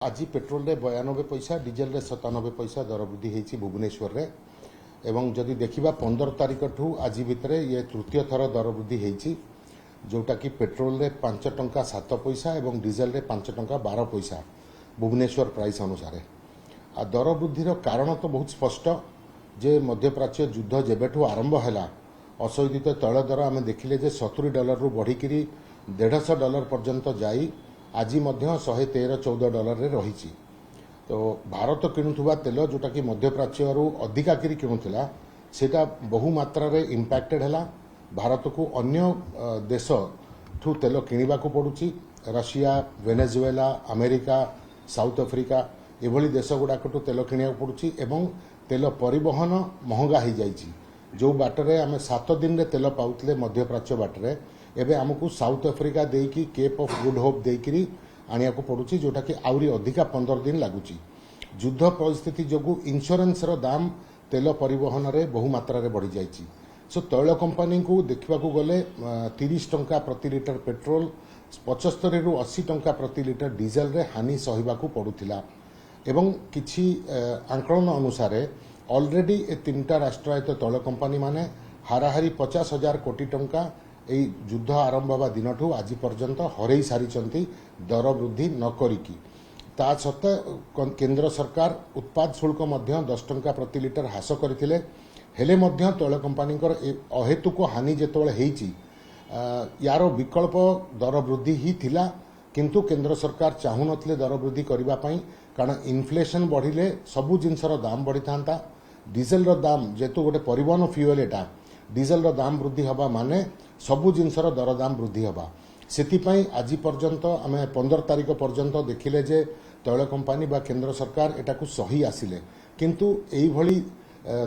आज पेट्रोल रे 92 पैसा डीजेल रे 97 पैसा दर वृद्धि होती भुवनेश्वर रे एवं जदि देखा 15 तारिख ठू आज भितर ये तृतीय थर दर वृद्धि होती जोटा कि पेट्रोल रे 5 टंका 7 पैसा एवं डीजेल रे 5 टंका 12 पैसा भुवनेश्वर प्राइस अनुसार आ दर वृद्धि कारण तो बहुत स्पष्ट जे मध्यप्राच्य युद्ध जेबेठू आरंभ है असंशोधित तैल दर आम देखिले जे $70 रु बढ़िकी $150 पर्यंत जाई आज 113-14 रे रही। तो भारत किणुवा तेल जोटा कि मध्यप्राच्य अधिका किणुला सेटा बहु मात्रा रे इम्पैक्टेड है भारत को अन्य देश ठू तेल किणवा को पड़ुची Russia Venezuela America South Africa एभली देश गुड़ाक तेल किणा पड़ुची एवं तेल परिवहन महंगा हो जाइए जो बाटरे आम 7 दिन रे तेल पाउतले मध्यप्राच्य बाटरे एबे आमको साउथ अफ्रिका देकी केप ऑफ गुड होप देकी आनिया को पड़ुची जोटा कि आउरी अधिका 15 दिन लगुच युद्ध परिस्थिति जोगु इंश्योरेंस रो दाम तेल परिवहन रे बहु मात्रा रे बढ़ी जाइए। सो तैल कंपनी को देखा गले 30 टंका प्रति लिटर पेट्रोल 75 रु 80 टंका प्रति लिटर डीजेल रे हानि सहिबाकू पड़ुथिला एवं किछि आंकलन अनुसार ऑलरेडी ए 3टा राष्ट्रायत्त तैल कंपनी माने हाराहारी 50,000 कोटी टंका এই যুদ্ধ আরম্ভ হওয়া দিনঠু আজি পর্যন্ত হরাই সারিছন্তি দর বৃদ্ধি ন করিকি তা সত্ত্বে কেন্দ্র সরকার উৎপাদ শুল্ক মধ্য 10 টঙ্কা প্রতি লিটার হ্রাস করেছিলেন হেলে মধ্য তৈল কোম্পানিଙ୍କର অহেতুক হানি যেতବେଳେ ହେଇଛି यार विकल्प दर वृद्धि ही थिला किंतु केंद्र सरकार चाहू नथिले दर वृद्धि करबा पई कारण इन्फ्लेशन बढ़िले सबु जिनसर दाम बढ़ी थांता डीजेल रो दाम जेतु गोटे परिवहन फ्यूएल एटा डीजेल रो दाम वृद्धि हवा माने सबु जिनसर दर दाम वृद्धि हवा सेतिपई आज पर्यंत आम 15 तारिख पर्यंत देखिले जे तैल कंपनी बा केंद्र सरकार एटाकू सही आसिले किंतु एई भली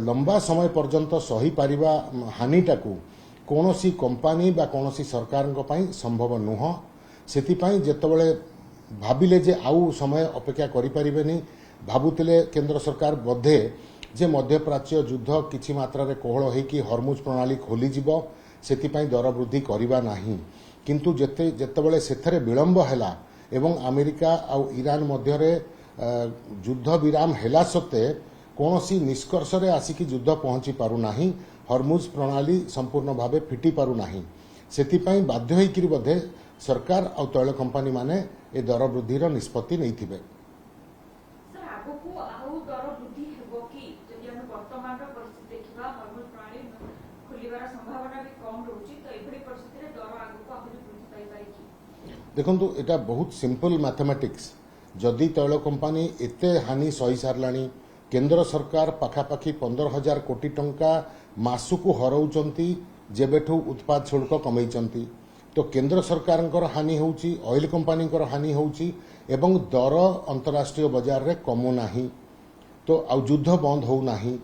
लंबा समय पर्यंत सही पारिबा हानिटाकू कोनोसी कंपनी बा कोनोसी सरकार संभव नुह सेतिपई जेतबेले भाबिले जे आउ समय अपेक्षा करि परिबेनी भाबुतिले केंद्र सरकार बधे जे मध्यप्राच्य युद्ध किछि मात्रा रे कोहळ होइकि हरमुज प्रणाली खोली जिवो सेतिपई दर वृद्धि करिबा नाही किंतु जेतेबेले सेथरे विलंब हैला एवं अमेरिका आउ ईरान मध्य रे युद्ध विराम हैला सत्ते कोनोसी निष्कर्ष रे आसिकि युद्ध पहुंची पारु नाही हरमुज प्रणाली संपूर्ण भावे फिटी पारु नाही सेतिपई बाध्य होइकि बधे सरकार आउ तैल कंपनी माने ए दर वृद्धिर निष्पत्ति नैथिबे। देखो एटा बहुत सिंपल मैथमेटिक्स जदि तैल कंपनी एते हानि सही सारलानी केंद्र सरकार पाखापाखि 15,000 कोटी टंका मासुकू हरौचंती जेबेठू उत्पाद शुल्क कमैचंती तो केंद्र सरकार हानि होउची ऑयल कंपनी हानि होउची एवं दर अंतरराष्ट्रीय बाजार रे कमु नाही तो आ युद्ध बंद हो नाही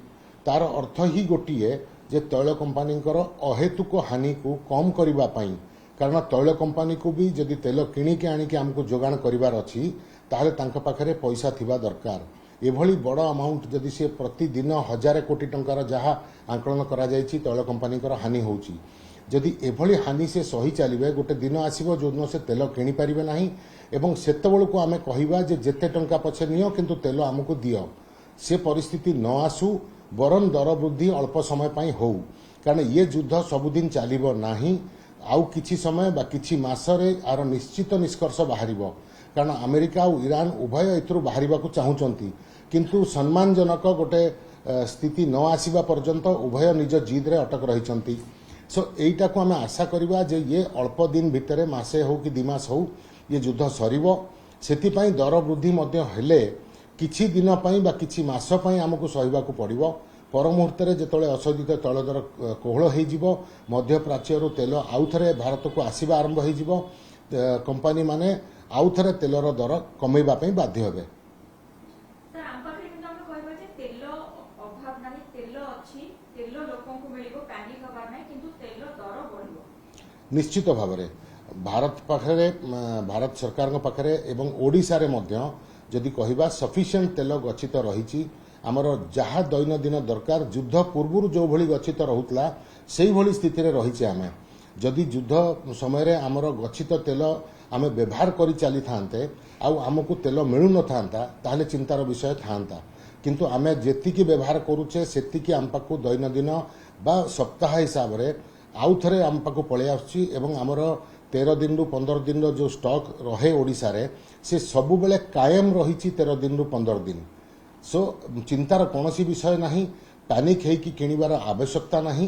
तार अर्थ ही गोटिए जे तैल कंपनी अहेतुक हानि को कम करबा पई कारण तैल कंपनी को भी जदि तेल किणिकी आणिकी आमको जोगाण करिवार अछि ताहले तांका पाखरे पैसा थिबा दरकार एभली बड़ अमाउंट जदि से प्रतिदिन 1000 कोटी टंकार जहाँ आंकलन करा जायछि तैल कंपनी हानि होउछि जदि एभली हानि से सही चलिबे गोटे दिन आसीबो जो दिन से तेल किणी परिबे नाही एवं सेतेबेलको आमे कहिबा जे जेते टंका पछे नियो किंतु तेल आमको दियो से परिस्थिति न आसू बरन दर वृद्धि अल्प समय पई हो कारण ये युद्ध सबुदिन चलिबो नाही आउ किछि समय बा किछि मासरे आर निश्चित निष्कर्ष बाहरिबो कारण अमेरिका और ईरान उभय एथरु बाहरिबाकू चाहूचंती किंतु सम्मानजनक गोटे स्थिति न आसीबा पर्यंत उभय निज जिद रे अटक रहिचंती। सो एइटा को आमे आशा करिबा जे ये अल्प दिन भितरे मासे हो कि 2 मास हो ये युद्ध सरिबो सेतिपई दर वृद्धि मध्य हेले किछि दिन पई बा किछि मास पई हमकु सहिबाकू पड़िबो पर मुहूर्त जेतबेले असंशोधित तैल दर कोहळ होइजिबो मध्यप्राच्यरू तेल आउ थरे भारत को आसीबा आरंभ होइजिबो कंपनी माने आउ थरे तेलर दर कमेबा पई बाध्य हेबे। निश्चित भाव में भारत सरकार पाखरे एवं ओडिशा रे मध्य जदि कहिबा सफिशिएंट तेल गच्छित रही आमर जहाँ दैनंदिन दरकार युद्ध पूर्व जो भली गच्छित रहूतला सेही भली स्थिति रे रही आमे जदि युद्ध समय आमर गच्छित तेल आमे व्यवहार करी चली थांते आउ आमको तेल मिलु न थांता ताहले चिंतार विषय थांता किंतु आमे जेतिकी व्यवहार करूचे सेतिकी आम पाखु दैनंदिन बा सप्ताह हिसाब रे आउ थरे आम पाखु पळे आछी एवं हमर 13 दिन रु 15 दिन रो जो स्टॉक रहे ओडिसा रे से सबु बेले कायम रहिछि 13 दिन रु 15 दिन सो चिंतार कोनोसी विषय नाही पैनिक है कि किनिबार आवश्यकता नाही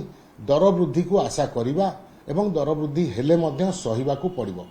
दर वृद्धि को आशा करिबा एवं दर वृद्धि हेले मध्य सहिबा को पड़िबो।